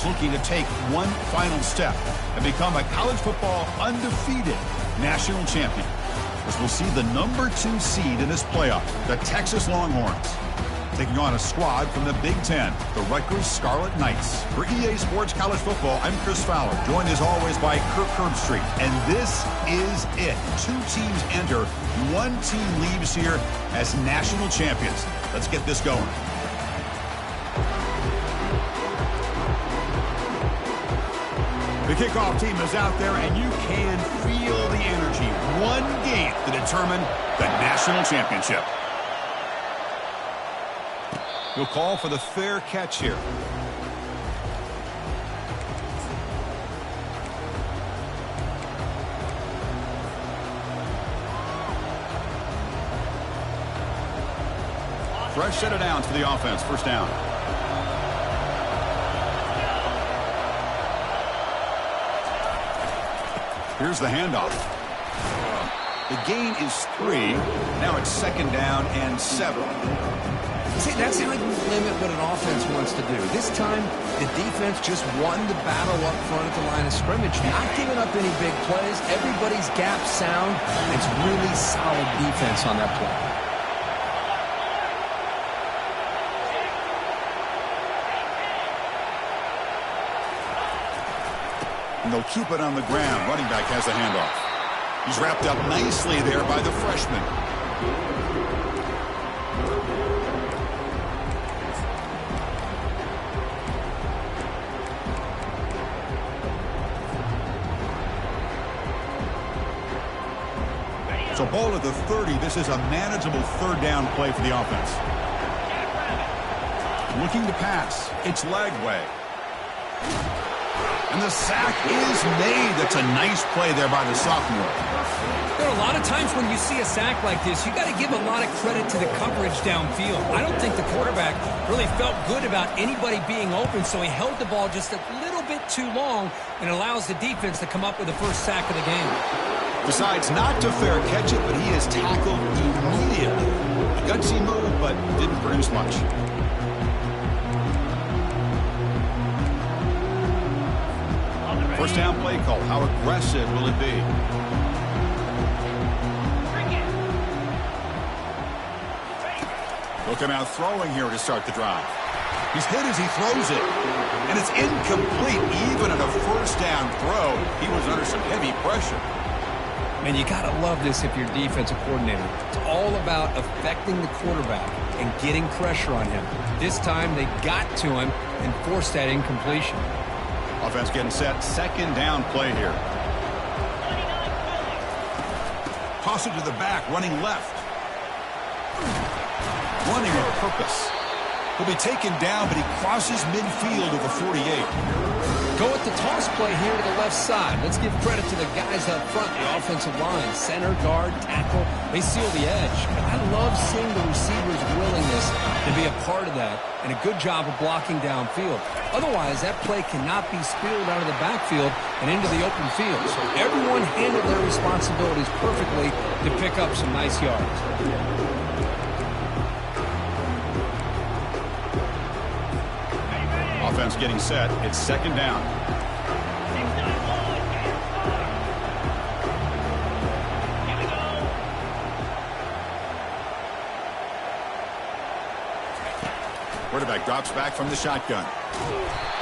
is looking to take one final step and become a college football undefeated national champion, as we'll see the #2 seed in this playoff, the Texas Longhorns, taking on a squad from the Big Ten, the Rutgers Scarlet Knights. For EA Sports College Football, I'm Chris Fowler, joined as always by Kirk Herbstreit. And this is it. 2 teams enter, 1 team leaves here as national champions. Let's get this going. The kickoff team is out there, and you can feel the energy. One game to determine the national championship. He'll call for the fair catch here. Fresh set of downs for the offense. First down. Here's the handoff. The gain is 3. Now it's 2nd down and 7. See, that's how you limit what an offense wants to do. This time, the defense just won the battle up front at the line of scrimmage, not giving up any big plays. Everybody's gap sound. It's really solid defense on that play. And they'll keep it on the ground. Running back has the handoff. He's wrapped up nicely there by the freshman. So ball at the 30. This is a manageable 3rd down play for the offense. Looking to pass. It's Lagway. And the sack is made. That's a nice play there by the sophomore. There are a lot of times when you see a sack like this, you got to give a lot of credit to the coverage downfield. I don't think the quarterback really felt good about anybody being open, so he held the ball just a little bit too long and allows the defense to come up with the first sack of the game. Decides not to fair catch it, but he is tackled immediately. A gutsy move, but didn't produce much. First down play call. How aggressive will it be? Looking out throwing here to start the drive. He's hit as he throws it. And it's incomplete. Even at a first down throw, he was under some heavy pressure. Man, you got to love this if you're defensive coordinator. It's all about affecting the quarterback and getting pressure on him. This time they got to him and forced that incompletion. Offense getting set. 2nd down play here. Toss it to the back, running left. Running with purpose. He'll be taken down, but he crosses midfield to the 48. Go with the toss play here to the left side. Let's give credit to the guys up front, the offensive line. Center, guard, tackle, they seal the edge. I love seeing the receiver's willingness to be a part of that and a good job of blocking downfield. Otherwise, that play cannot be spilled out of the backfield and into the open field. So everyone handled their responsibilities perfectly to pick up some nice yards. Offense getting set. It's 2nd down. Quarterback drops back from the shotgun.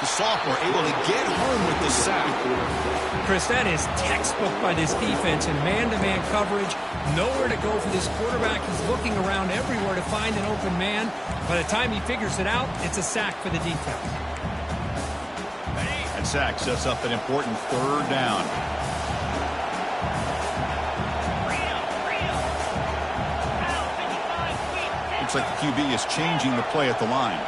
The sophomore able to get home with the sack. Chris, that is textbook by this defense in man-to-man coverage. Nowhere to go for this quarterback. He's looking around everywhere to find an open man. By the time he figures it out, it's a sack for the defense. And sack sets up an important 3rd down. Looks like the QB is changing the play at the line.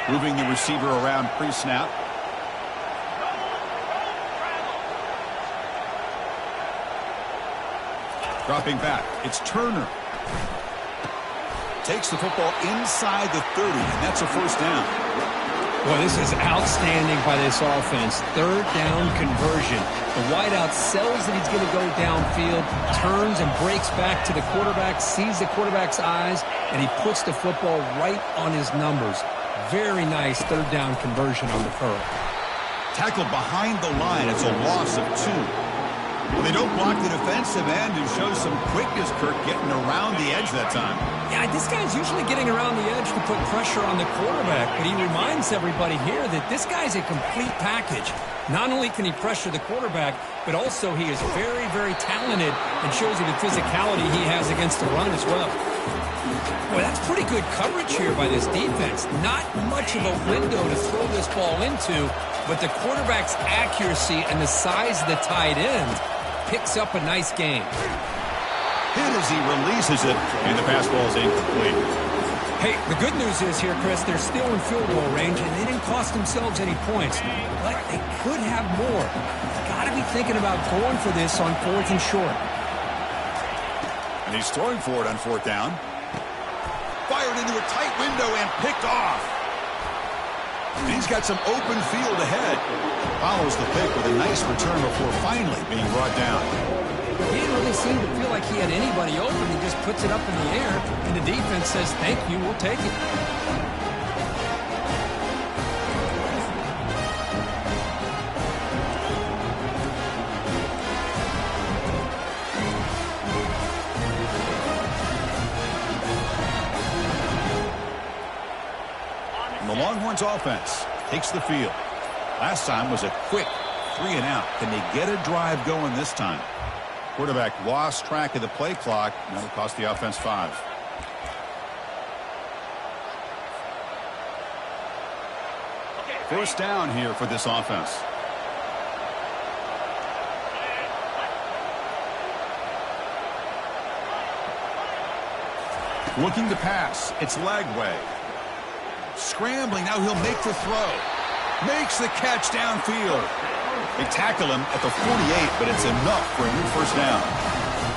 Moving the receiver around pre-snap. Dropping back. It's Turner. Takes the football inside the 30, and that's a first down. Boy, this is outstanding by this offense. Third down conversion. The wideout sells that he's going to go downfield, turns and breaks back to the quarterback, sees the quarterback's eyes, and he puts the football right on his numbers. Very nice third down conversion on the curl. Tackled behind the line. It's a loss of 2. Well, they don't block the defensive end and show some quickness, Kirk, getting around the edge that time. Yeah, this guy's usually getting around the edge to put pressure on the quarterback, but he reminds everybody here that this guy's a complete package. Not only can he pressure the quarterback, but also he is very, very talented and shows you the physicality he has against the run as well. Boy, that's pretty good coverage here by this defense. Not much of a window to throw this ball into, but the quarterback's accuracy and the size of the tight end picks up a nice game. Hit as he releases it, and the pass ball is incomplete. Hey, the good news is here, Chris, they're still in field goal range, and they didn't cost themselves any points. But they could have more. Got to be thinking about going for this on 4th and short. And he's throwing for it on 4th down. Fired into a tight window and picked off. And he's got some open field ahead. Follows the pick with a nice return before finally being brought down. He didn't really seem to feel like he had anybody open. He just puts it up in the air, and the defense says, thank you, we'll take it. And the Longhorns offense takes the field. Last time was a quick 3-and-out. Can they get a drive going this time? Quarterback lost track of the play clock. That'll cost the offense 5. First down here for this offense. Looking to pass. It's Lagway. Scrambling. Now he'll make the throw. Makes the catch downfield. They tackle him at the 48, but it's enough for a new first down.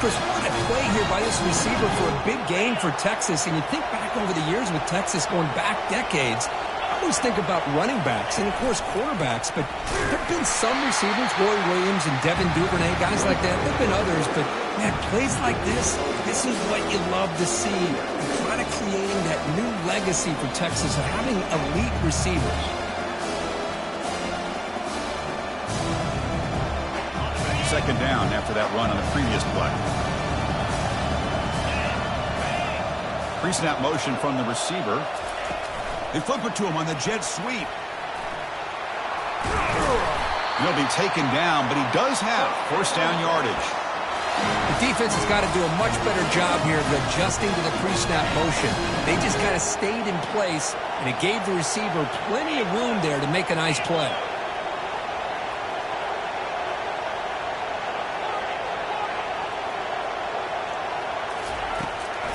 Chris, what a play here by this receiver for a big game for Texas. And you think back over the years with Texas going back decades, I always think about running backs and, of course, quarterbacks. But there have been some receivers, Roy Williams and Devin Duvernay, guys like that. There have been others, but, man, plays like this is what you love to see. And kind of creating that new legacy for Texas of having elite receivers. Second down after that run on the previous play. Pre-snap motion from the receiver. They flip it to him on the jet sweep. He'll be taken down, but he does have first down yardage. The defense has got to do a much better job here of adjusting to the pre-snap motion. They just kind of stayed in place, and it gave the receiver plenty of room there to make a nice play.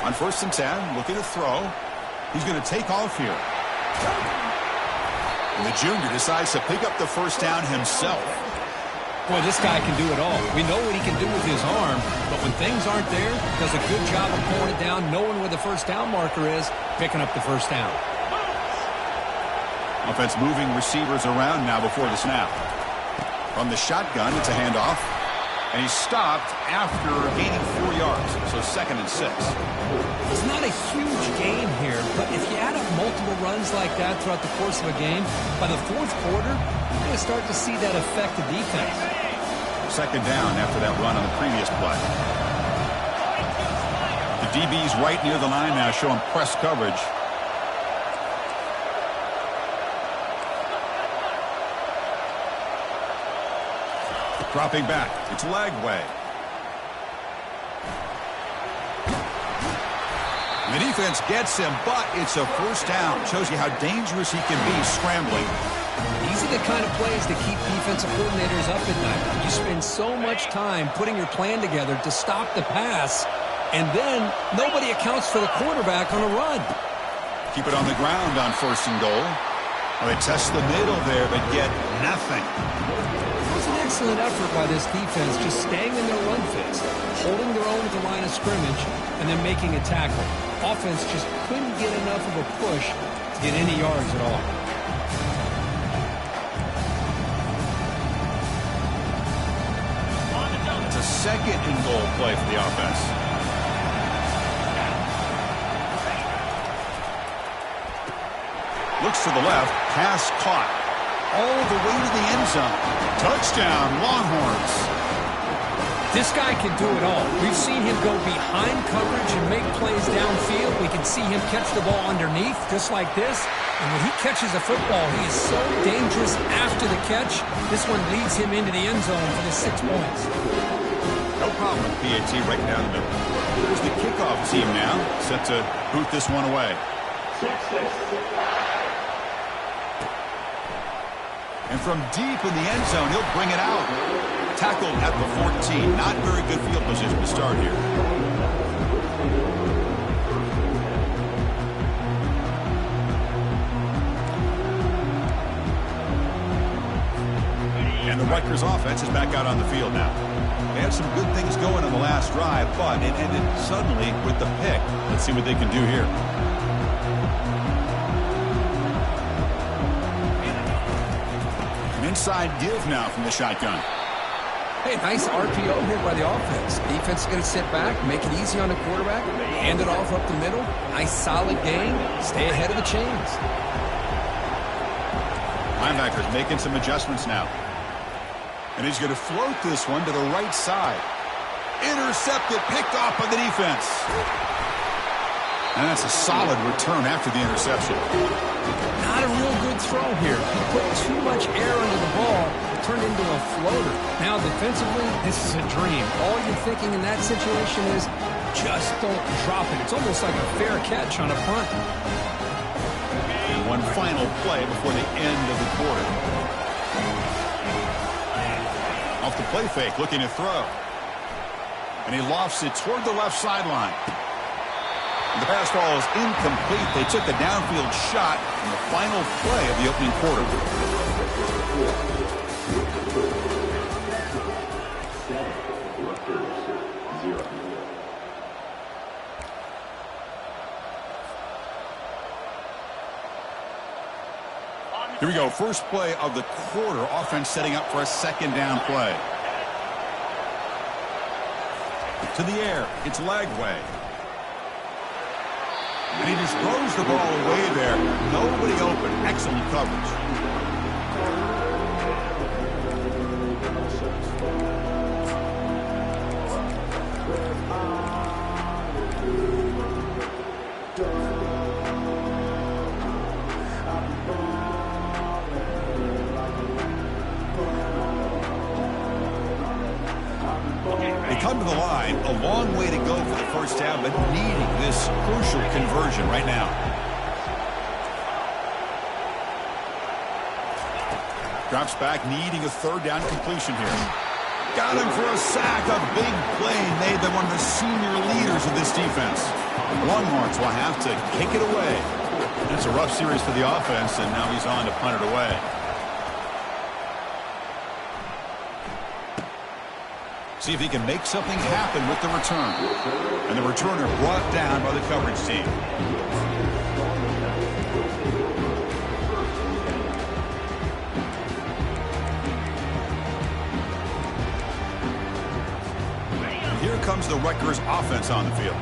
On 1st and 10, looking to throw. He's going to take off here. And the junior decides to pick up the first down himself. Boy, this guy can do it all. We know what he can do with his arm, but when things aren't there, does a good job of pulling it down, knowing where the first down marker is, picking up the first down. Offense moving receivers around now before the snap. From the shotgun, it's a handoff. And he's stopped after gaining 4 yards, so 2nd and 6. It's not a huge game here, but if you add up multiple runs like that throughout the course of a game, by the 4th quarter, you're going to start to see that affect the defense. 2nd down after that run on the previous play. The DB's right near the line now, showing press coverage. Dropping back, it's Lagway. The defense gets him, but it's a first down. Shows you how dangerous he can be scrambling. These are the kind of plays that keep defensive coordinators up at night. You spend so much time putting your plan together to stop the pass, and then nobody accounts for the quarterback on a run. Keep it on the ground on 1st and goal. Well, they test the middle there, but get nothing. Excellent effort by this defense, just staying in their run fits, holding their own at the line of scrimmage, and then making a tackle. Offense just couldn't get enough of a push to get any yards at all. second goal play for the offense. Looks to the left. Pass caught. All the way to the end zone. Touchdown, Longhorns. This guy can do it all. We've seen him go behind coverage and make plays downfield. We can see him catch the ball underneath, just like this. And when he catches a football, he is so dangerous after the catch. This one leads him into the end zone for the 6 points. No problem with PAT right down the middle. Here's the kickoff team now, set to boot this one away. And from deep in the end zone, he'll bring it out. Tackled at the 14. Not very good field position to start here. And the Rutgers offense is back out on the field now. They had some good things going on the last drive, but it ended suddenly with the pick. Let's see what they can do here. An inside give now from the shotgun. Hey, nice RPO here by the offense. Defense is going to sit back, make it easy on the quarterback, hand it off up the middle. Nice solid gain. Stay ahead of the chains. Linebackers making some adjustments now. And he's going to float this one to the right side. Intercepted, picked off by the defense. And that's a solid return after the interception. Not a real good throw here. He put too much air under the ball. It turned into a floater. Now, defensively, this is a dream. All you're thinking in that situation is just don't drop it. It's almost like a fair catch on a punt. And one final play before the end of the quarter. Off the play fake, looking to throw. And he lofts it toward the left sideline. The pass ball is incomplete. They took a downfield shot in the final play of the opening quarter. Here we go. First play of the quarter. Offense setting up for a second down play. To the air. It's Lagway. And he just throws the ball away there. Nobody open. Excellent coverage. They come to the line. A long way to go for the first down, but needing this crucial conversion right now. Drops back, needing a third down completion here. Got him for a sack. A big play made by one of the senior leaders of this defense. Longhorns will have to kick it away. That's a rough series for the offense, and now he's on to punt it away. See if he can make something happen with the return. And the returner brought down by the coverage team. And here comes the Rutgers offense on the field.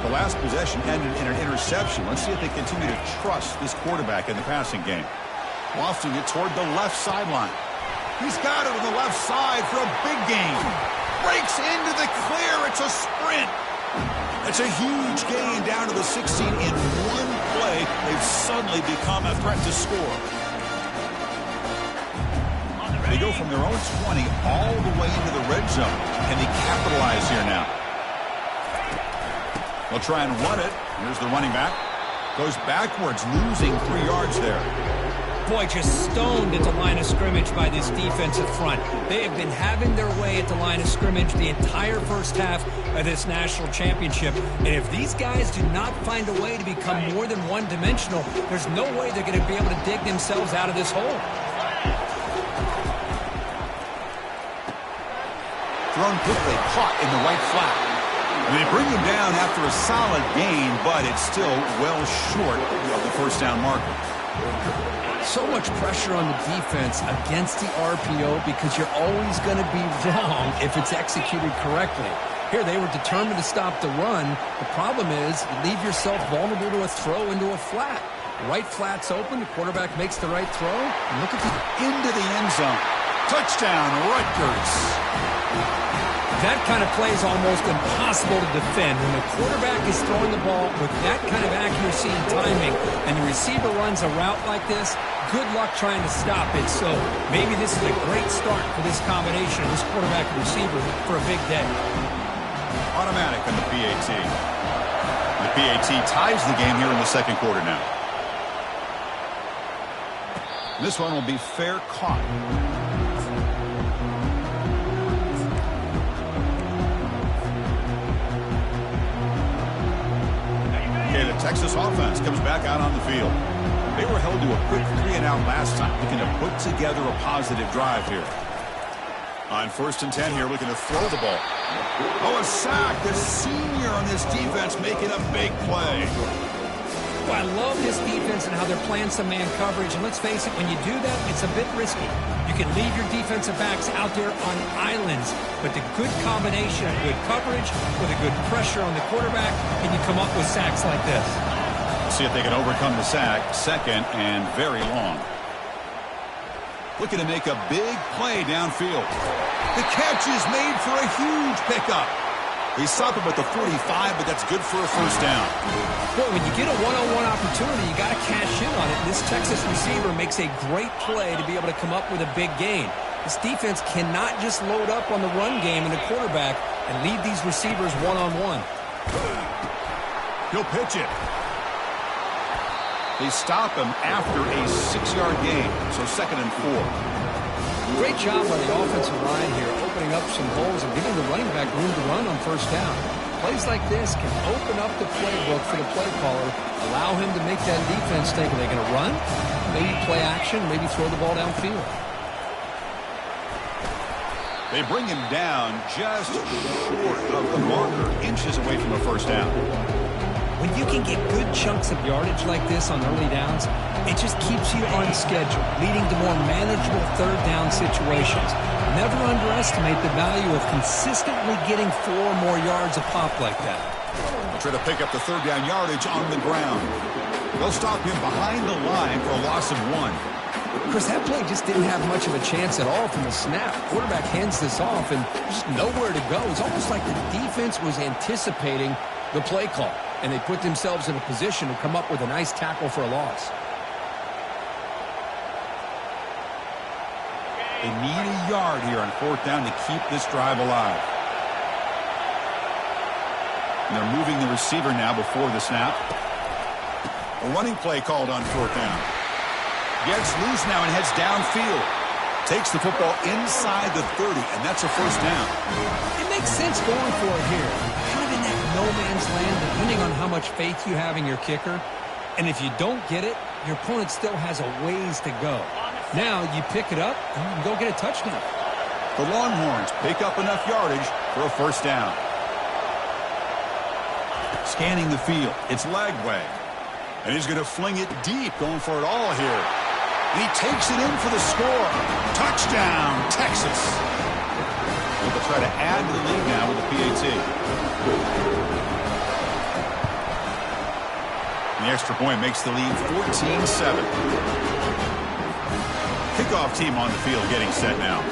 The last possession ended in an interception. Let's see if they continue to trust this quarterback in the passing game. Lofting it toward the left sideline. He's got it on the left side for a big gain. Breaks into the clear. It's a sprint. It's a huge gain down to the 16 in one play. They've suddenly become a threat to score. They go from their own 20 all the way into the red zone. Can they capitalize here now? They'll try and run it. Here's the running back. Goes backwards, losing 3 yards there. Boy, just stoned at the line of scrimmage by this defensive front. They have been having their way at the line of scrimmage the entire first half of this national championship. And if these guys do not find a way to become more than one-dimensional, there's no way they're going to be able to dig themselves out of this hole. Thrown quickly, caught in the right flat. And they bring him down after a solid gain, but it's still well short of the first down marker. So much pressure on the defense against the RPO because you're always going to be wrong if it's executed correctly. Here, they were determined to stop the run. The problem is you leave yourself vulnerable to a throw into a flat. Right flat's open. The quarterback makes the right throw. And look at the into the end zone. Touchdown, Rutgers. That kind of play is almost impossible to defend. When the quarterback is throwing the ball with that kind of accuracy and timing, and the receiver runs a route like this, good luck trying to stop it. So maybe this is a great start for this combination, this quarterback and receiver, for a big day. Automatic on the PAT. The PAT ties the game here in the second quarter now. This one will be fair caught. Okay, the Texas offense comes back out on the field. They were held to a quick 3-and-out last time, looking to put together a positive drive here. On 1st and 10 here, looking to throw the ball. Oh, a sack. The senior on this defense making a big play. Well, I love this defense and how they're playing some man coverage. And let's face it, when you do that, it's a bit risky. You can leave your defensive backs out there on islands, but the good combination of good coverage with a good pressure on the quarterback, and you come up with sacks like this. See if they can overcome the sack. 2nd and very long. Looking to make a big play downfield. The catch is made for a huge pickup. They stop him at the 45, but that's good for a first down. Boy, when you get a one-on-one opportunity, you got to cash in on it. This Texas receiver makes a great play to be able to come up with a big gain. This defense cannot just load up on the run game and the quarterback and lead these receivers one-on-one. He'll pitch it. They stop him after a 6-yard gain, so 2nd and 4. Great job by the offensive line here, opening up some holes and giving the running back room to run on first down. Plays like this can open up the playbook for the play caller, allow him to make that defense think, are they going to run? Maybe play action, maybe throw the ball downfield. They bring him down just short of the marker, inches away from a first down. When you can get good chunks of yardage like this on early downs, it just keeps you on schedule, leading to more manageable third down situations. Never underestimate the value of consistently getting 4 more yards a pop like that. They'll try to pick up the third down yardage on the ground. They'll stop him behind the line for a loss of 1. Chris, that play just didn't have much of a chance at all from the snap. Quarterback hands this off and just nowhere to go. It's almost like the defense was anticipating the play call, and they put themselves in a position to come up with a nice tackle for a loss. They need a yard here on 4th down to keep this drive alive. And they're moving the receiver now before the snap. A running play called on 4th down. Gets loose now and heads downfield. Takes the football inside the 30, and that's a first down. It makes sense going for it here. Kind of in that no man's land, depending on how much faith you have in your kicker. And if you don't get it, your opponent still has a ways to go. Now you pick it up and you can go get a touchdown. The Longhorns pick up enough yardage for a first down. Scanning the field, it's Lagway. And he's going to fling it deep, going for it all here. And he takes it in for the score. Touchdown, Texas. They'll try to add to the lead now with the PAT. And the extra point makes the lead 14-7. Kickoff team on the field getting set now.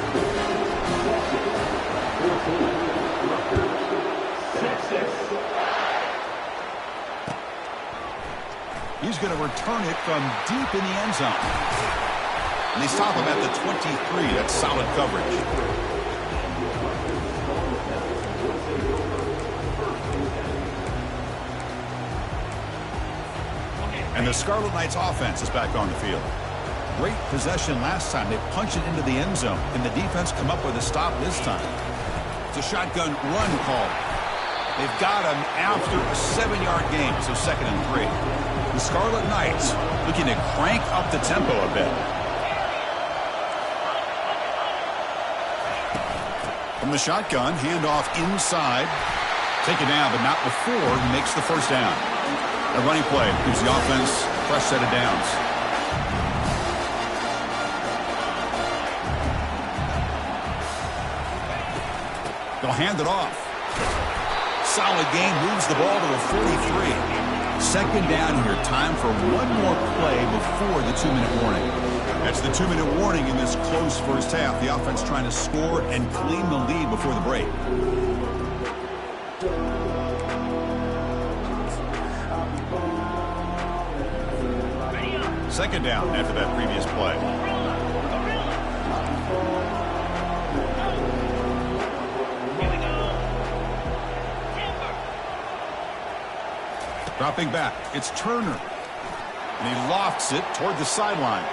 He's going to return it from deep in the end zone. And they stop him at the 23. That's solid coverage. And the Scarlet Knights offense is back on the field. Great possession last time. They punch it into the end zone. Can the defense come up with a stop this time? It's a shotgun run call. They've got him after a 7-yard gain, so 2nd and 3. The Scarlet Knights looking to crank up the tempo a bit. From the shotgun, handoff inside. Take it down, but not before he makes the first down. A running play gives the offense a fresh set of downs. They'll hand it off. Solid gain, moves the ball to the 43. Second down here, time for one more play before the 2-minute warning. That's the 2-minute warning in this close first half. The offense trying to score and clean the lead before the break. Second down after that previous play. Dropping back, it's Turner. And he lofts it toward the sideline.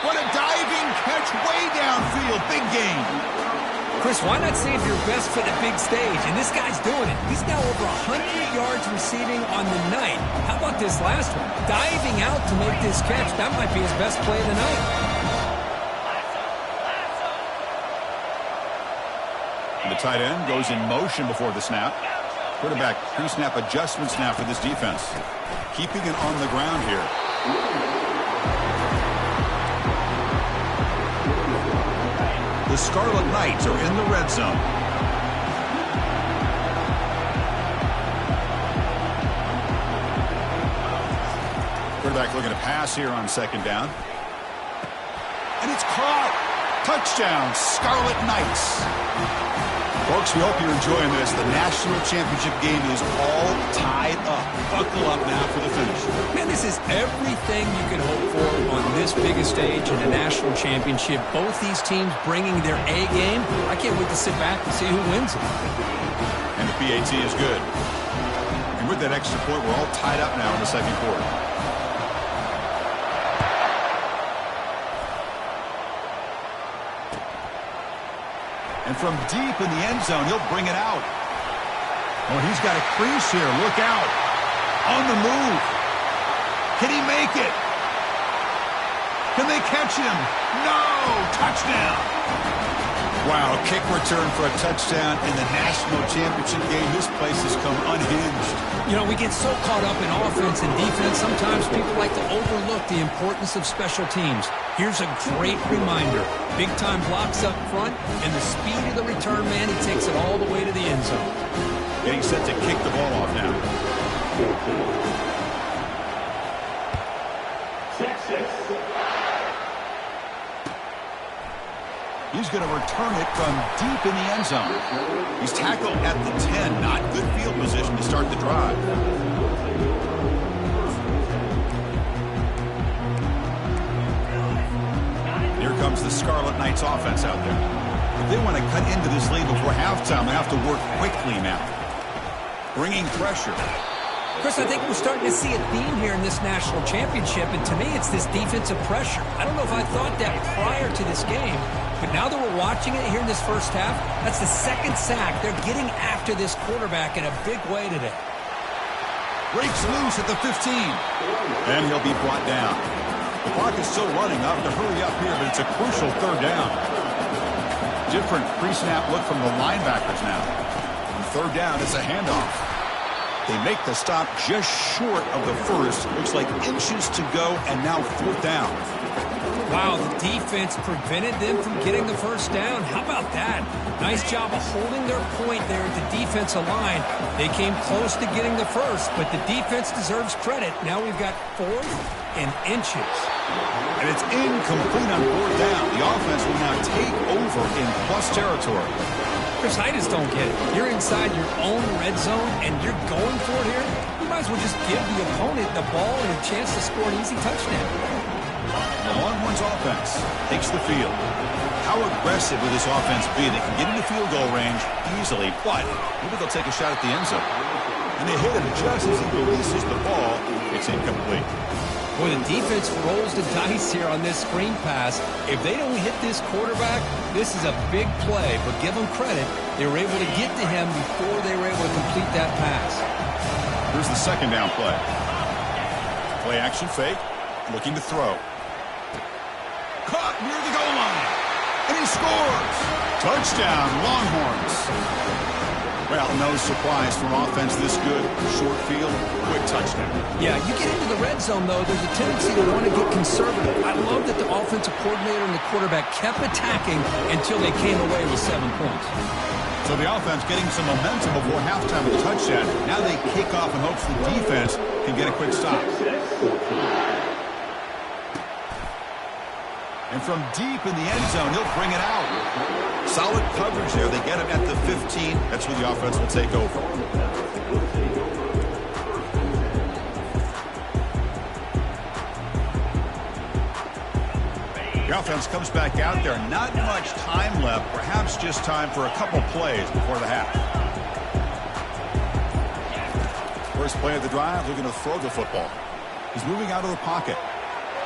What a diving catch way downfield. Big gain. Chris, why not save your best for the big stage? And this guy's doing it. He's now over 100 yards receiving on the night. How about this last one? Diving out to make this catch. That might be his best play of the night. And the tight end goes in motion before the snap. Quarterback pre-snap adjustments now for this defense. Keeping it on the ground here. The Scarlet Knights are in the red zone. Quarterback looking to pass here on second down. And it's caught. Touchdown, Scarlet Knights. Folks, we hope you're enjoying this. The national championship game is all tied up. Buckle up now for the finish. Man, this is everything you can hope for on this biggest stage in the national championship. Both these teams bringing their A game. I can't wait to sit back and see who wins it. And the PAT is good. And with that extra point, we're all tied up now in the second quarter. And from deep in the end zone, he'll bring it out. Oh, he's got a crease here. Look out. On the move. Can he make it? Can they catch him? No! Touchdown! Wow, kick return for a touchdown in the national championship game. This place has come unhinged. You know, we get so caught up in offense and defense, sometimes people like to overlook the importance of special teams. Here's a great reminder. Big-time blocks up front, and the speed of the return man, he takes it all the way to the end zone. Getting set to kick the ball off now. He's going to return it from deep in the end zone. He's tackled at the 10. Not good field position to start the drive. Here comes the Scarlet Knights offense out there. If they want to cut into this lead before halftime, they have to work quickly now. Bringing pressure. Chris, I think we're starting to see a theme here in this national championship, and to me, it's this defensive pressure. I don't know if I thought that prior to this game, but now that we're watching it here in this first half, that's the second sack. They're getting after this quarterback in a big way today. Breaks loose at the 15. And he'll be brought down. The clock is still running. I'll have to hurry up here, but it's a crucial third down. Different pre-snap look from the linebackers now. And third down is a handoff. They make the stop just short of the first. Looks like inches to go, and now fourth down. Wow, the defense prevented them from getting the first down. How about that? Nice job of holding their point there at the defensive line. They came close to getting the first, but the defense deserves credit. Now we've got fourth and inches. And it's incomplete on fourth down. The offense will now take over in plus territory. Chris, I just don't get it. You're inside your own red zone, and you're going for it here? You might as well just give the opponent the ball and a chance to score an easy touchdown. The Longhorns offense takes the field. How aggressive will this offense be? They can get into field goal range easily, but maybe they'll take a shot at the end zone. And they hit him just as he releases the ball. It's incomplete. Boy, the defense rolls the dice here on this screen pass. If they don't hit this quarterback, this is a big play. But give them credit. They were able to get to him before they were able to complete that pass. Here's the second down play. Play action fake. Looking to throw. Caught near the goal line. And he scores. Touchdown, Longhorns. Well, no surprise for offense this good. Short field, quick touchdown. Yeah, you get into the red zone, though, there's a tendency to want to get conservative. I love that the offensive coordinator and the quarterback kept attacking until they came away with 7 points. So the offense getting some momentum before halftime with a touchdown. Now they kick off in hopes the defense can get a quick stop. And from deep in the end zone, he'll bring it out. Solid coverage there. They get him at the 15. That's where the offense will take over. The offense comes back out there. Not much time left. Perhaps just time for a couple plays before the half. First play of the drive, looking to throw the football. He's moving out of the pocket.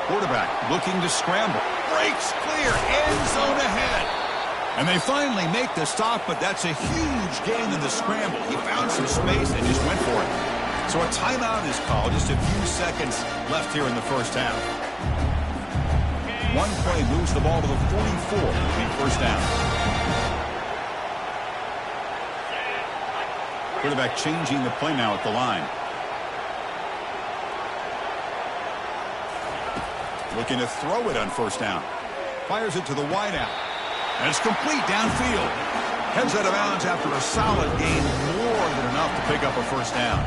Quarterback looking to scramble. Breaks clear. End zone ahead. And they finally make the stop, but that's a huge gain in the scramble. He found some space and just went for it. So a timeout is called. Just a few seconds left here in the first half. One play moves the ball to the 44. Being first down. Quarterback changing the play now at the line. Looking to throw it on first down. Fires it to the wideout. And it's complete downfield. Heads out of bounds after a solid gain, more than enough to pick up a first down.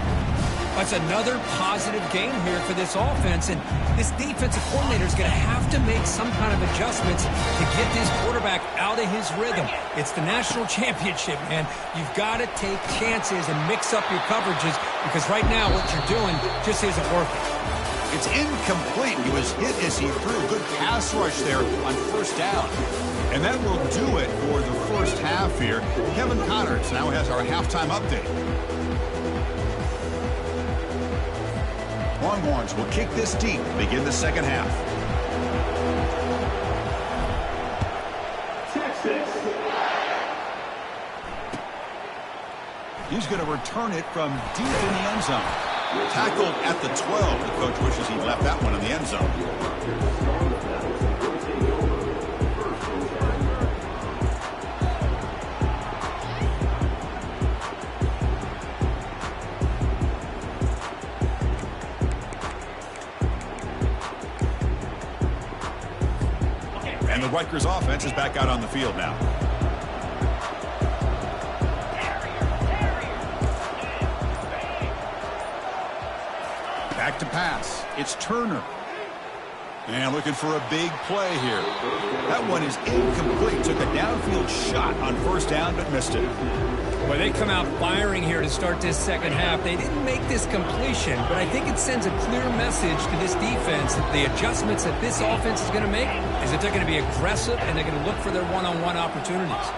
That's another positive game here for this offense, and this defensive coordinator is going to have to make some kind of adjustments to get this quarterback out of his rhythm. It's the national championship, man. You've got to take chances and mix up your coverages, because right now what you're doing just isn't working. It's incomplete. He was hit as he threw. Good pass rush there on first down. And that will do it for the first half here. Kevin Connors now has our halftime update. Longhorns will kick this deep to begin the second half. Texas. He's going to return it from deep in the end zone. Tackled at the 12. The coach wishes he left that one in the end zone. And the Rutgers offense is back out on the field now. Back to pass. It's Turner. And looking for a big play here. That one is incomplete. Took a downfield shot on first down, but missed it. Well, they come out firing here to start this second half. They didn't make this completion, but I think it sends a clear message to this defense that the adjustments that this offense is going to make is that they're going to be aggressive and they're going to look for their one-on-one opportunities.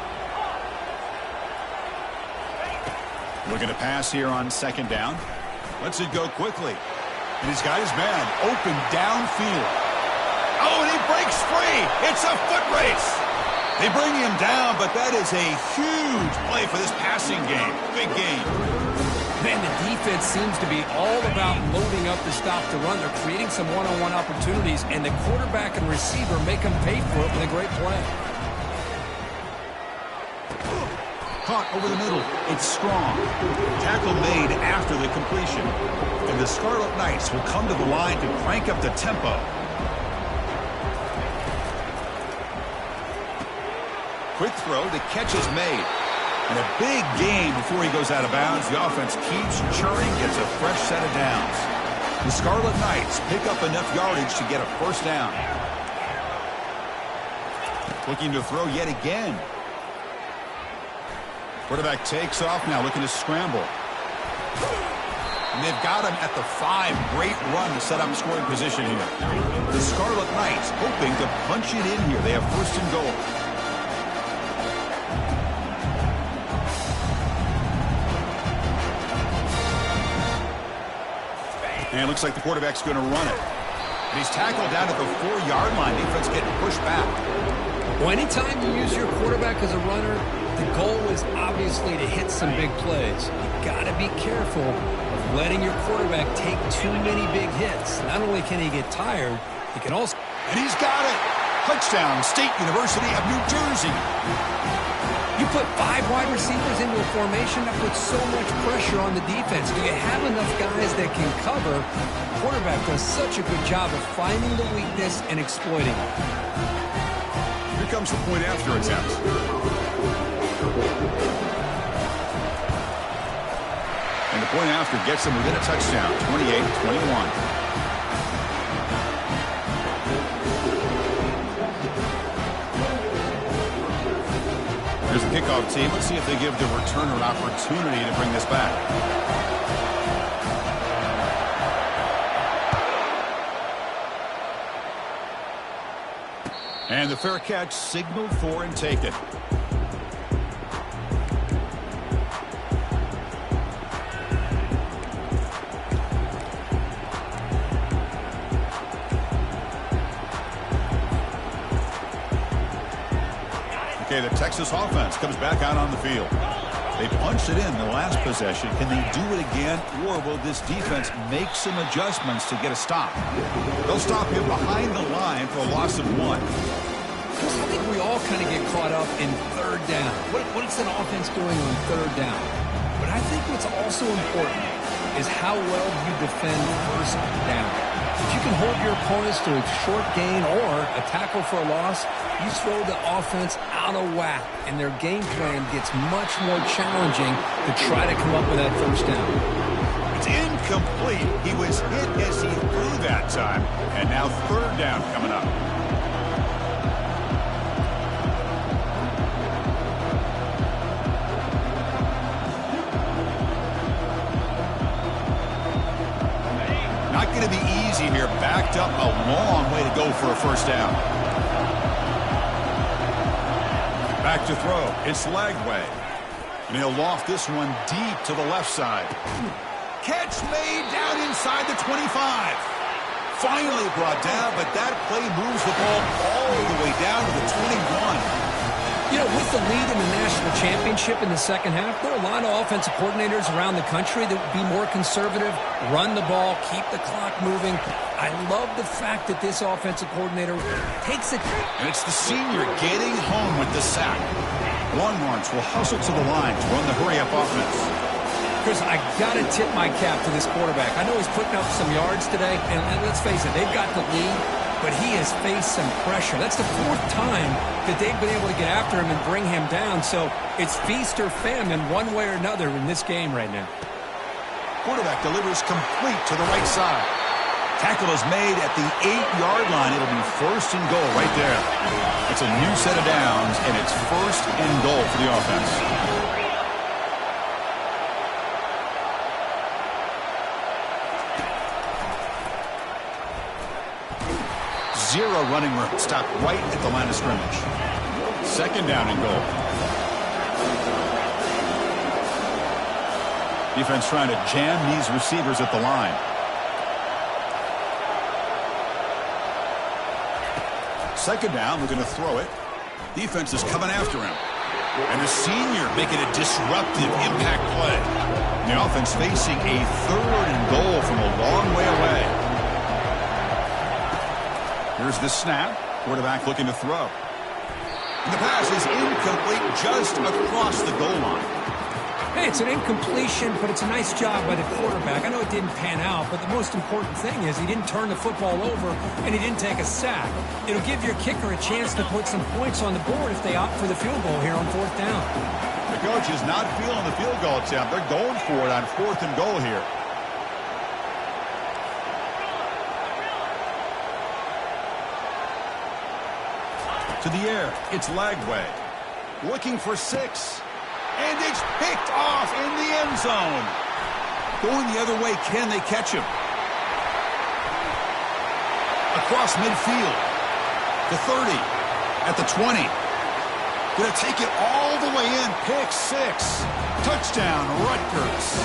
Looking to pass here on second down. Lets it go quickly. And he's got his man open downfield. Oh, and he breaks free. It's a foot race. They bring him down, but that is a huge play for this passing game. Big game. Man, the defense seems to be all about loading up the stop to run. They're creating some one-on-one opportunities, and the quarterback and receiver make them pay for it with a great play. Caught over the middle. It's Strong. Tackle made after the completion. And the Scarlet Knights will come to the line to crank up the tempo. Quick throw. The catch is made. And a big gain before he goes out of bounds. The offense keeps churning, gets a fresh set of downs. The Scarlet Knights pick up enough yardage to get a first down. Looking to throw yet again. Quarterback takes off now, looking to scramble. And they've got him at the 5. Great run to set up scoring position here. The Scarlet Knights hoping to punch it in here. They have first and goal. And it looks like the quarterback's going to run it. And he's tackled down at the 4-yard line. Defense getting pushed back. Well, anytime you use your quarterback as a runner, the goal is obviously to hit some big plays. You've got to be careful of letting your quarterback take too many big hits. Not only can he get tired, he can also... And he's got it. Touchdown, State University of New Jersey. You put 5 wide receivers into a formation, that puts so much pressure on the defense. Do you have enough guys that can cover? The quarterback does such a good job of finding the weakness and exploiting it. Here comes the point after attempt. And the point after gets them within a touchdown, 28-21. Here's the kickoff team. Let's see if they give the returner an opportunity to bring this back. And the fair catch signaled for and taken. Okay, the Texas offense comes back out on the field. They punched it in the last possession. Can they do it again, or will this defense make some adjustments to get a stop? They'll stop him behind the line for a loss of 1. I think we all kind of get caught up in third down. What is an offense doing on third down? But I think what's also important is how well you defend first down. If you can hold your opponents to a short gain or a tackle for a loss, you throw the offense out of whack, and their game plan gets much more challenging to try to come up with that first down. It's incomplete. He was hit as he threw that time, and now third down coming up. Not going to be easy here. Backed up a long way to go for a first down. Back to throw. It's Lagway. And he'll loft this one deep to the left side. Catch made down inside the 25. Finally brought down, but that play moves the ball all the way down to the 21. You know, with the lead in the national championship in the second half, there are a lot of offensive coordinators around the country that would be more conservative, run the ball, keep the clock moving. I love the fact that this offensive coordinator takes it. And it's the senior getting home with the sack. Longhorns will hustle to the line to run the hurry-up offense. Chris, I got to tip my cap to this quarterback. I know he's putting up some yards today, and let's face it, they've got the lead, but he has faced some pressure. That's the 4th time that they've been able to get after him and bring him down, so it's feast or famine one way or another in this game right now. Quarterback delivers complete to the right side. Tackle is made at the 8-yard line. It'll be first and goal right there. It's a new set of downs, and it's first and goal for the offense. Zero running room. Stopped right at the line of scrimmage. Second down and goal. Defense trying to jam these receivers at the line. Second down, we're going to throw it. Defense is coming after him. And the senior making a disruptive impact play. The offense facing a third and goal from a long way away. Here's the snap. Quarterback looking to throw. And the pass is incomplete just across the goal line. Hey, it's an incompletion, but it's a nice job by the quarterback. I know it didn't pan out, but the most important thing is he didn't turn the football over and he didn't take a sack. It'll give your kicker a chance to put some points on the board if they opt for the field goal here on 4th down. The coach is not feeling the field goal attempt. They're going for it on 4th and goal here. To the air, it's Lagway. Looking for 6. And it's picked off in the end zone. Going the other way, can they catch him? Across midfield. The 30. At the 20. Going to take it all the way in. Pick 6. Touchdown, Rutgers.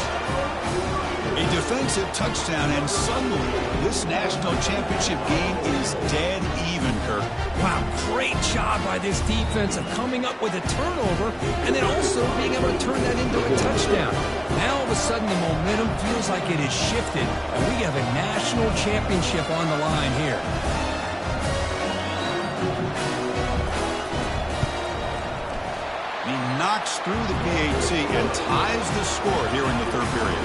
A defensive touchdown, and suddenly this national championship game is dead even, Kirk. Wow, great job by this defense of coming up with a turnover and then also being able to turn that into a touchdown. Now all of a sudden the momentum feels like it has shifted, and we have a national championship on the line here. The knocks through the PAT and ties the score here in the third period.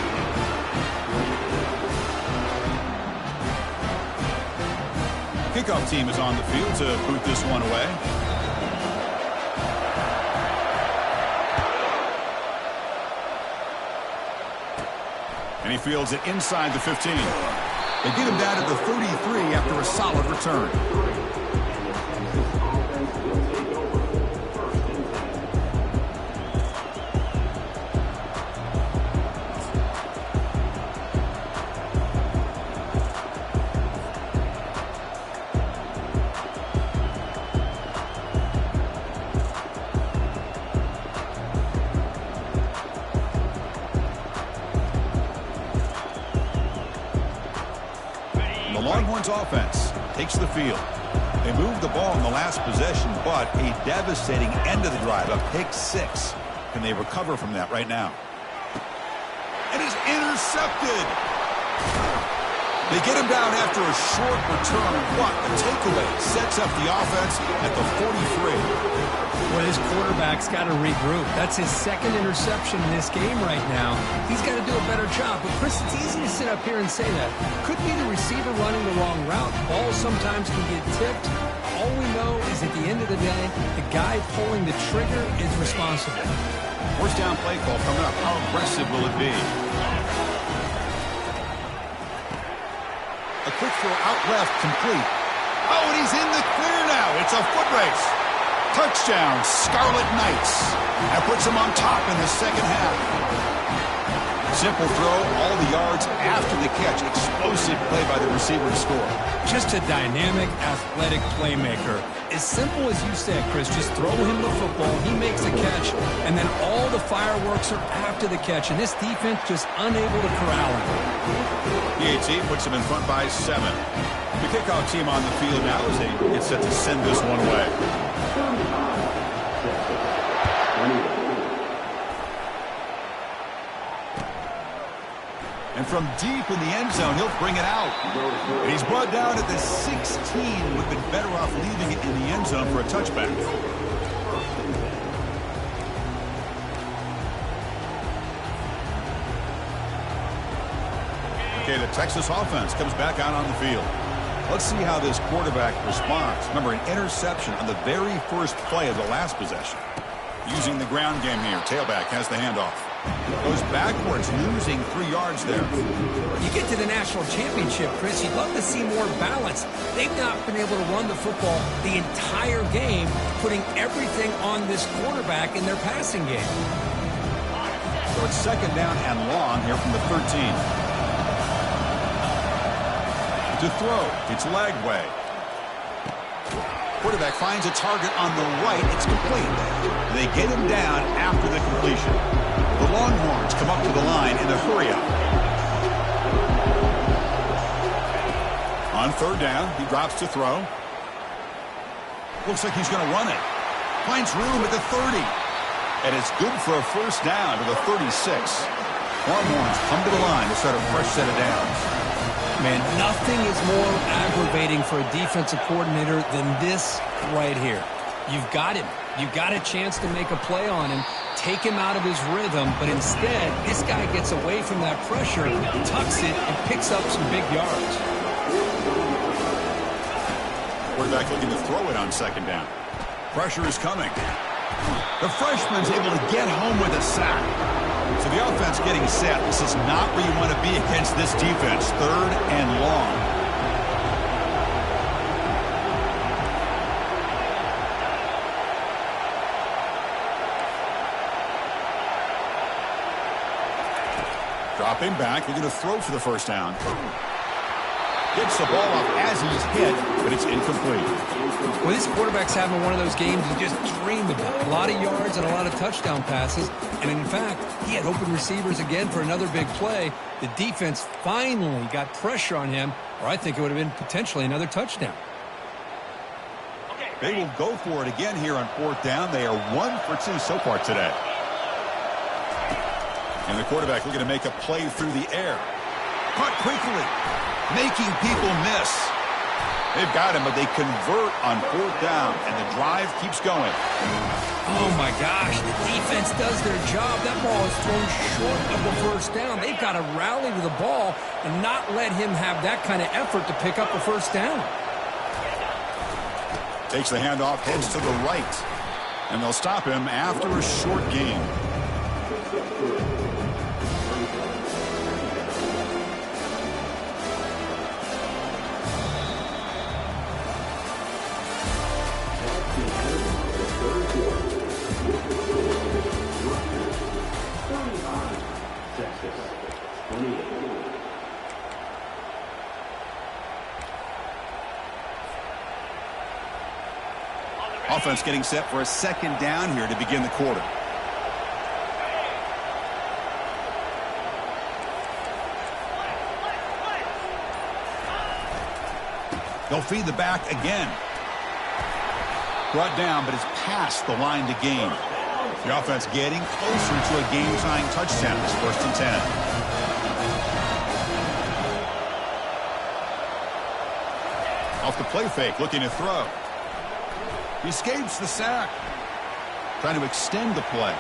Kickoff team is on the field to boot this one away. And he fields it inside the 15. They get him down to the 33 after a solid return. Longhorns offense takes the field. They moved the ball in the last possession, but a devastating end of the drive, a pick six. Can they recover from that right now? And he's intercepted. They get him down after a short return. What a takeaway. Sets up the offense at the 43. Well, his quarterback's got to regroup. That's his second interception in this game right now. He's got to do a better job. But, Chris, it's easy to sit up here and say that. Could be the receiver running the wrong route. Balls sometimes can get tipped. All we know is at the end of the day, the guy pulling the trigger is responsible. First down play call coming up. How aggressive will it be? A quick throw out left, complete. Oh, and he's in the clear now. It's a foot race. Touchdown, Scarlet Knights. That puts them on top in the second half. Simple throw, all the yards after the catch. Explosive play by the receiver to score. Just a dynamic, athletic playmaker. As simple as you said, Chris, just throw him the football, he makes a catch, and then all the fireworks are after the catch, and this defense just unable to corral him. PAT puts him in front by 7. The kickoff team on the field now as they get set to send this one away. And from deep in the end zone, he'll bring it out. And he's brought down at the 16. Would have been better off leaving it in the end zone for a touchback. Okay, the Texas offense comes back out on the field. Let's see how this quarterback responds. Remember, an interception on the very first play of the last possession. Using the ground game here. Tailback has the handoff. Goes backwards, losing 3 yards there. You get to the national championship, Chris, you'd love to see more balance. They've not been able to run the football the entire game, putting everything on this quarterback in their passing game. So it's second down and long here from the 13. To throw, it's leg way. Quarterback finds a target on the right. It's complete. They get him down after the completion. The Longhorns come up to the line in a hurry-up. On third down, he drops to throw. Looks like he's going to run it. Finds room at the 30. And it's good for a first down to the 36. Longhorns come to the line to start a fresh set of downs. Man, nothing is more aggravating for a defensive coordinator than this right here. You've got him. You've got a chance to make a play on him, take him out of his rhythm, but instead, this guy gets away from that pressure, tucks it, and picks up some big yards. Quarterback looking to throw it on second down. Pressure is coming. The freshman's able to get home with a sack. So the offense getting set. This is not where you want to be against this defense. Third and long. Dropping back. They're going to throw for the first down. Gets the ball off as he's hit, but it's incomplete. Well, this quarterback's having one of those games you just dream about. A lot of yards and a lot of touchdown passes. And in fact, he had open receivers again for another big play. The defense finally got pressure on him, or I think it would have been potentially another touchdown. They will go for it again here on fourth down. They are 1 for 2 so far today. And the quarterback looking to make a play through the air. Caught quickly, making people miss. They've got him, but they convert on 4th down, and the drive keeps going. Oh, my gosh. The defense does their job. That ball is thrown short of the first down. They've got to rally to the ball and not let him have that kind of effort to pick up a first down. Takes the handoff, heads to the right. And they'll stop him after a short gain. Offense getting set for a 2nd down here to begin the quarter. They'll feed the back again. Brought down, but it's past the line to gain. The offense getting closer to a game-tying touchdown. It's 1st and 10. Off the play fake, looking to throw. He escapes the sack. Trying to extend the play.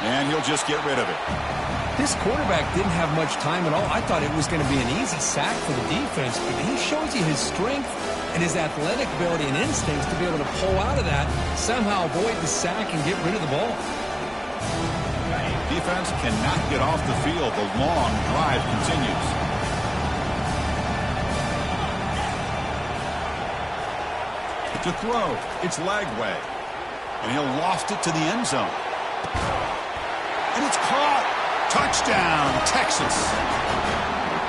And he'll just get rid of it. This quarterback didn't have much time at all. I thought it was going to be an easy sack for the defense, but he shows you his strength and his athletic ability and instincts to be able to pull out of that, somehow avoid the sack and get rid of the ball. Defense cannot get off the field. The long drive continues. To throw, it's Lagway. And he'll loft it to the end zone. And it's caught. Touchdown, Texas.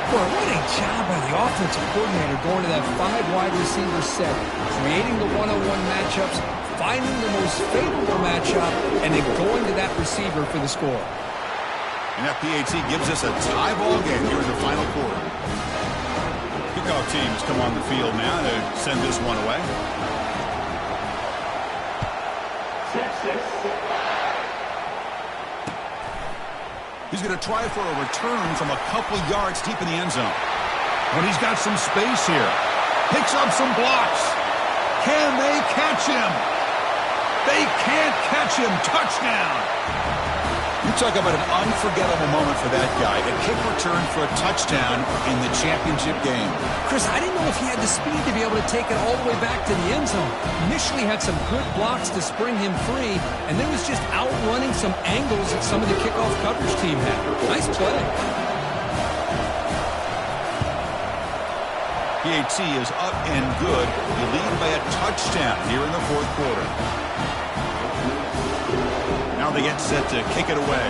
Boy, what a job by the offensive coordinator going to that 5 wide receiver set, creating the one-on-one matchups, finding the most favorable matchup, and then going to that receiver for the score. And that PAT gives us a tie ball game here in the final quarter. Kickoff teams come on the field now to send this one away. He's going to try for a return from a couple yards deep in the end zone. But he's got some space here. Picks up some blocks. Can they catch him? They can't catch him. Touchdown. You talk about an unforgettable moment for that guy. A kick return for a touchdown in the championship game. Chris, I didn't know if he had the speed to be able to take it all the way back to the end zone. Initially had some good blocks to spring him free, and then was just outrunning some angles that some of the kickoff coverage team had. Nice play. PAT is up and good. You lead by a touchdown here in the 4th quarter. Now they get set to kick it away.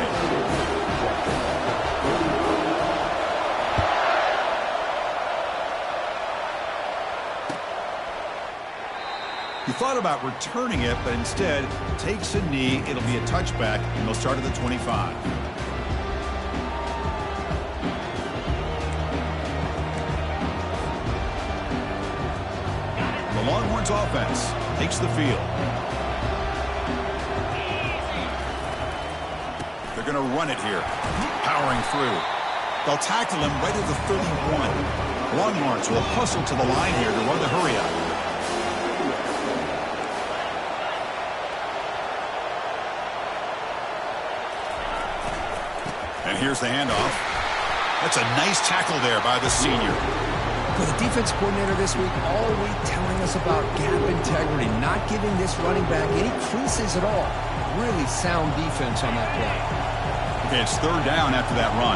He thought about returning it, but instead takes a knee. It'll be a touchback, and they'll start at the 25. The Longhorns offense takes the field. They're going to run it here. Powering through. They'll tackle him right at the 31. Longhorns will hustle to the line here to run the hurry-up. And here's the handoff. That's a nice tackle there by the senior. Well, the defense coordinator this week all week telling us about gap integrity, not giving this running back any creases at all. Really sound defense on that play. Okay, it's 3rd down after that run.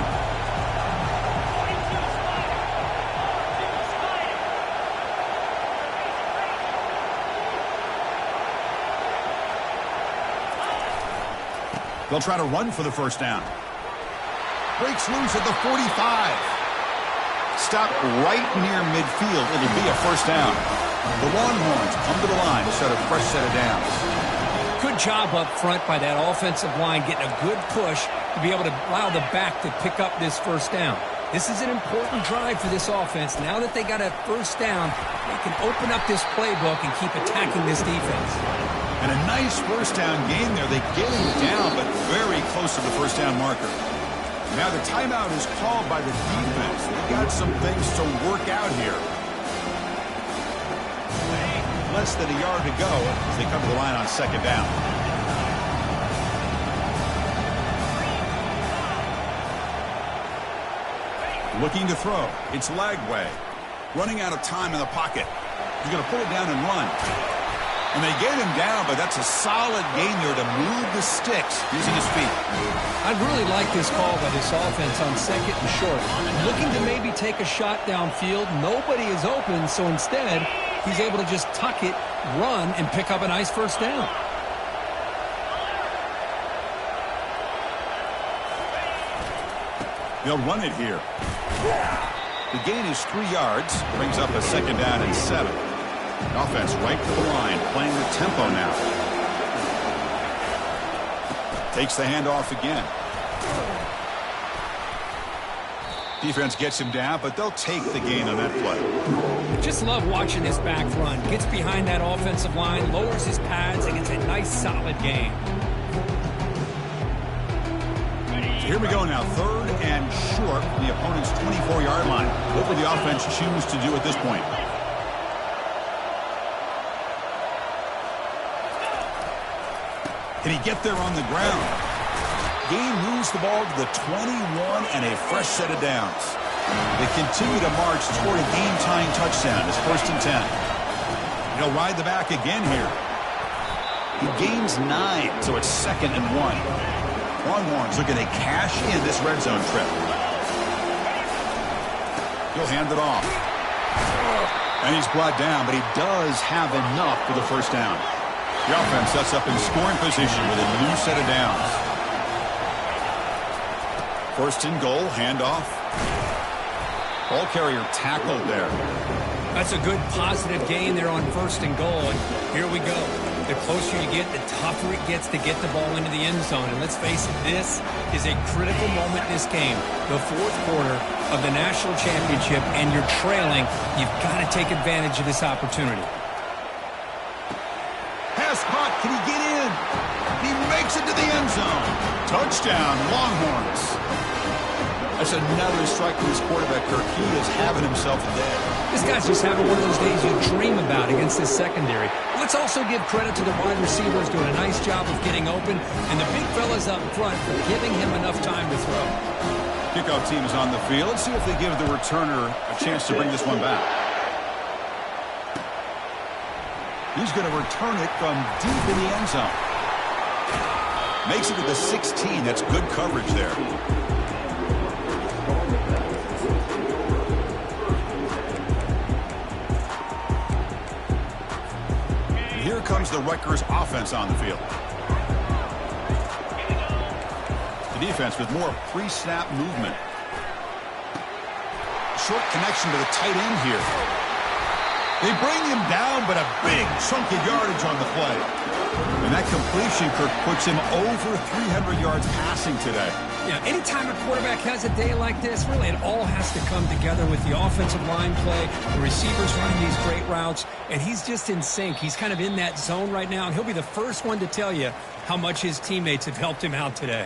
They'll try to run for the 1st down. Breaks loose at the 45. Stop right near midfield. It'll be a 1st down. The Longhorns come to the line to start a fresh set of downs. Good job up front by that offensive line, getting a good push to be able to allow the back to pick up this 1st down. This is an important drive for this offense. Now that they got a 1st down, they can open up this playbook and keep attacking this defense. And a nice 1st down gain there. They get him down, but very close to the 1st down marker. Now the timeout is called by the defense. They've got some things to work out here. less than a yard to go as they come to the line on second down. Looking to throw. It's Lagway. Running out of time in the pocket. He's going to pull it down and run. And they get him down, but that's a solid gain there to move the sticks using his feet. I really like this call by this offense on second and short. Looking to maybe take a shot downfield. Nobody is open, so instead, he's able to just tuck it, run, and pick up a nice first down. They'll run it here. The gain is 3 yards. Brings up a second down and 7. The offense right to the line, playing the tempo now. Takes the handoff again. Defense gets him down, but they'll take the gain on that play. Just love watching this back run. Gets behind that offensive line, lowers his pads, and gets a nice solid gain. So here we go now, 3rd and short from the opponent's 24-yard line. What will the offense choose to do at this point? Can he get there on the ground? Gain moves the ball to the 21 and a fresh set of downs. They continue to march toward a game-tying touchdown. It's 1st and 10. He'll ride the back again here. He gains 9, so it's 2nd and 1. Longhorns looking to cash in this red zone trip. He'll hand it off. And he's brought down, but he does have enough for the first down. The offense sets up in scoring position with a new set of downs. 1st and goal, handoff. Ball carrier tackled there. That's a good positive gain there on 1st and goal, and here we go. The closer you get, the tougher it gets to get the ball into the end zone. And let's face it, this is a critical moment in this game. The 4th quarter of the national championship, and you're trailing. You've got to take advantage of this opportunity. Pass caught. Can he get in? He makes it to the end zone. Touchdown, Longhorns. That's another strike from his quarterback, Kirk. He is having himself a day. This guy's just having one of those days you dream about against this secondary. Let's also give credit to the wide receivers doing a nice job of getting open, and the big fellas up front for giving him enough time to throw. Kickoff team is on the field. Let's see if they give the returner a chance to bring this one back. He's going to return it from deep in the end zone. Makes it to the 16. That's good coverage there. Here comes the Rutgers offense on the field. The defense with more pre-snap movement. Short connection to the tight end here. They bring him down, but a big chunk of yardage on the play. And that completion, Kirk, puts him over 300 yards passing today. Yeah, anytime a quarterback has a day like this, really it all has to come together with the offensive line play, the receivers running these great routes, and he's just in sync. He's kind of in that zone right now, and he'll be the first one to tell you how much his teammates have helped him out today.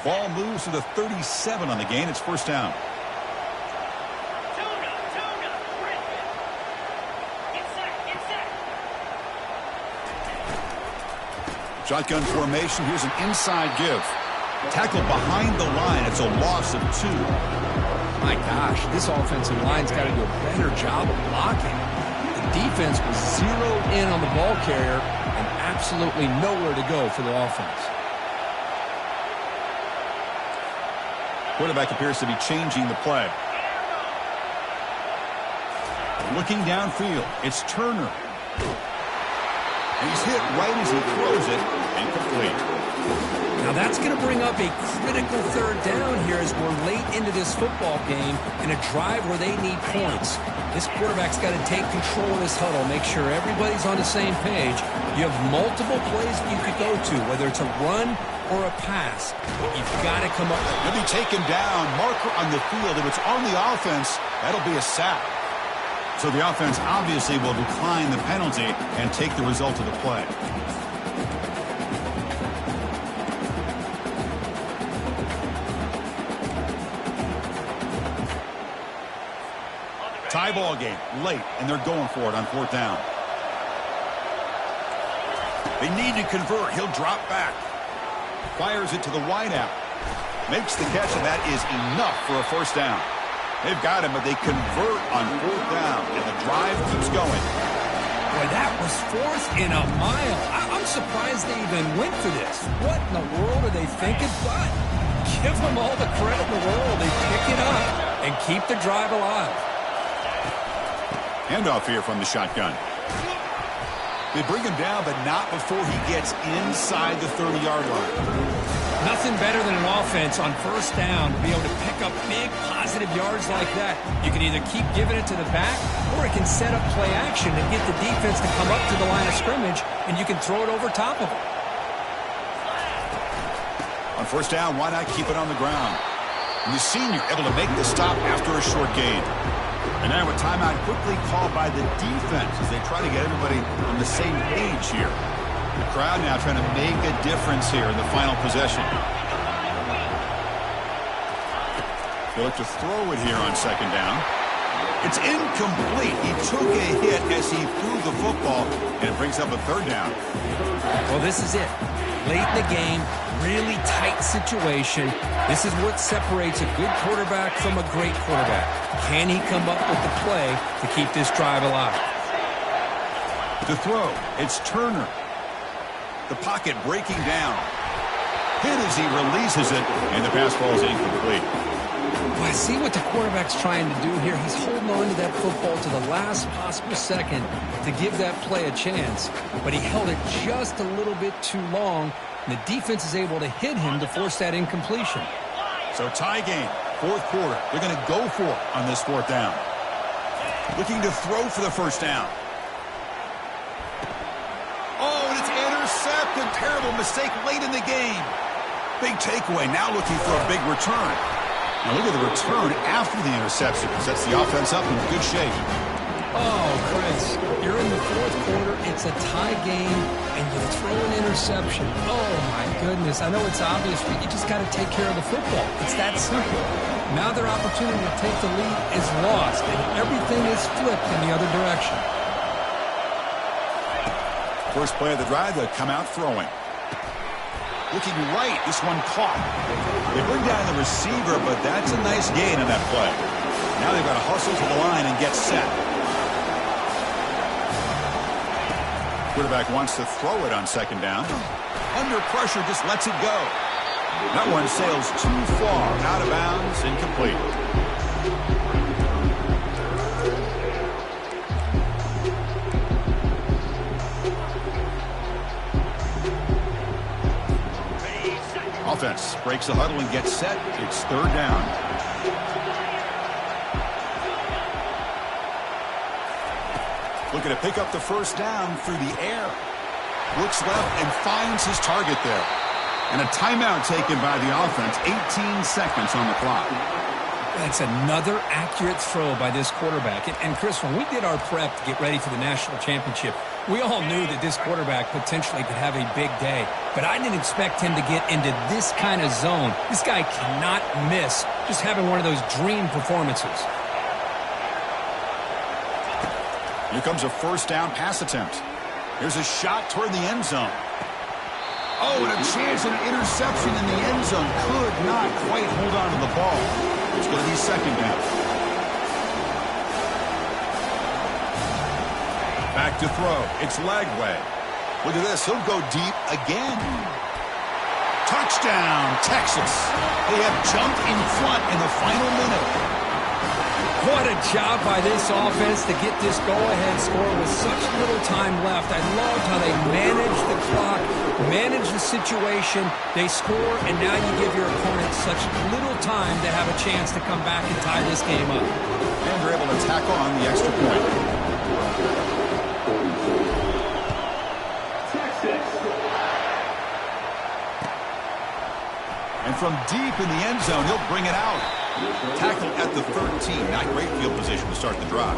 Ball moves to the 37 on the gain. It's 1st down. Shotgun formation. Here's an inside give. Tackled behind the line. It's a loss of 2. My gosh, this offensive line's got to do a better job of blocking. The defense was zeroed in on the ball carrier and absolutely nowhere to go for the offense. Quarterback appears to be changing the play. Looking downfield. It's Turner. And he's hit right as he throws it. Incomplete. Now that's going to bring up a critical 3rd down here as we're late into this football game in a drive where they need points. This quarterback's got to take control of this huddle, make sure everybody's on the same page. You have multiple plays that you could go to, whether it's a run or a pass. You've got to come up. He'll be taken down. Marker on the field. If it's on the offense, that'll be a sack. So the offense obviously will decline the penalty and take the result of the play. Tie ball game late, and they're going for it on 4th down. They need to convert. He'll drop back. Fires it to the wideout. Makes the catch, and that is enough for a 1st down. They've got him, but they convert on 4th down, and the drive keeps going. Boy, that was 4th and a mile. I'm surprised they even went for this. What in the world are they thinking? But give them all the credit in the world. They pick it up and keep the drive alive. Handoff here from the shotgun. They bring him down, but not before he gets inside the 30-yard line. Nothing better than an offense on 1st down to be able to pick up big positive yards like that. You can either keep giving it to the back, or it can set up play action and get the defense to come up to the line of scrimmage, and you can throw it over top of them. On 1st down, why not keep it on the ground? And the senior able to make the stop after a short gain. And now a timeout quickly called by the defense as they try to get everybody on the same page here. The crowd now trying to make a difference here in the final possession. They look to throw it here on 2nd down. It's incomplete. He took a hit as he threw the football, and it brings up a 3rd down. Well, this is it. Late in the game, really tight situation. This is what separates a good quarterback from a great quarterback. Can he come up with the play to keep this drive alive? To throw, it's Turner. The pocket breaking down. Hit as he releases it, and the pass ball is incomplete. Well, I see what the quarterback's trying to do here. He's holding on to that football to the last possible second to give that play a chance. But he held it just a little bit too long, and the defense is able to hit him to force that incompletion. So tie game, 4th quarter. They're going to go for it on this 4th down. Looking to throw for the 1st down. Oh, and it's intercepted. Terrible mistake late in the game. Big takeaway. Now looking for a big return. Now look at the return after the interception. Sets the offense up in good shape. Oh, Chris, you're in the 4th quarter. It's a tie game, and you throw an interception. Oh, my goodness. I know it's obvious, but you just got to take care of the football. It's that simple. Now their opportunity to take the lead is lost, and everything is flipped in the other direction. First play of the drive, they'll come out throwing. Looking right, this one caught. They bring down the receiver, but that's a nice gain on that play. Now they've got to hustle to the line and get set. Quarterback wants to throw it on 2nd down. Under pressure, just lets it go. That one sails too far, out of bounds, incomplete. Offense breaks the huddle and gets set. It's 3rd down. Looking to pick up the 1st down through the air. Looks left and finds his target there. And a timeout taken by the offense. 18 seconds on the clock. That's another accurate throw by this quarterback. And Chris, when we did our prep to get ready for the national championship, we all knew that this quarterback potentially could have a big day. But I didn't expect him to get into this kind of zone. This guy cannot miss just having one of those dream performances. Here comes a 1st down pass attempt. Here's a shot toward the end zone. Oh, and a chance at an interception in the end zone. Could not quite hold on to the ball. It's going to be 2nd down. Back to throw. It's Lagway. Look at this. He'll go deep again. Touchdown, Texas. They have jumped in front in the final minute. What a job by this offense to get this go-ahead score with such little time left. I loved how they managed the clock, managed the situation. They score, and now you give your opponent such little time to have a chance to come back and tie this game up. And they're able to tack on the extra point. And from deep in the end zone, he'll bring it out. Tackle at the 13. Not great field position to start the drive.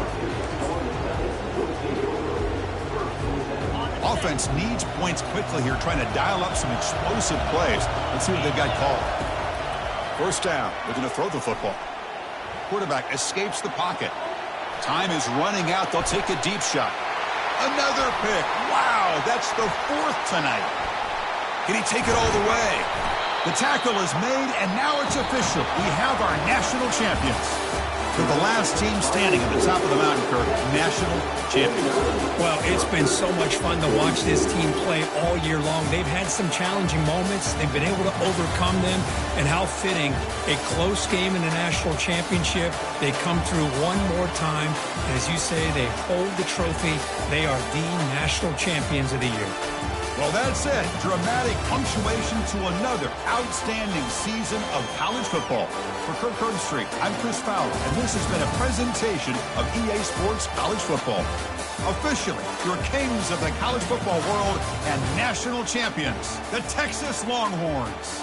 Offense needs points quickly here, trying to dial up some explosive plays. Let's see what they've got called. 1st down. They're going to throw the football. Quarterback escapes the pocket. Time is running out. They'll take a deep shot. Another pick. Wow, that's the 4th tonight. Can he take it all the way? The tackle is made, and now it's official. We have our national champions. For the last team standing at the top of the mountain, Kirk, national champions. Well, it's been so much fun to watch this team play all year long. They've had some challenging moments. They've been able to overcome them. And how fitting, a close game in the national championship. They come through one more time. And as you say, they hold the trophy. They are the national champions of the year. Well, that's it. Dramatic punctuation to another outstanding season of college football. For Kirk Herbstreit, I'm Chris Fowler, and this has been a presentation of EA Sports College Football. Officially, your kings of the college football world and national champions, the Texas Longhorns.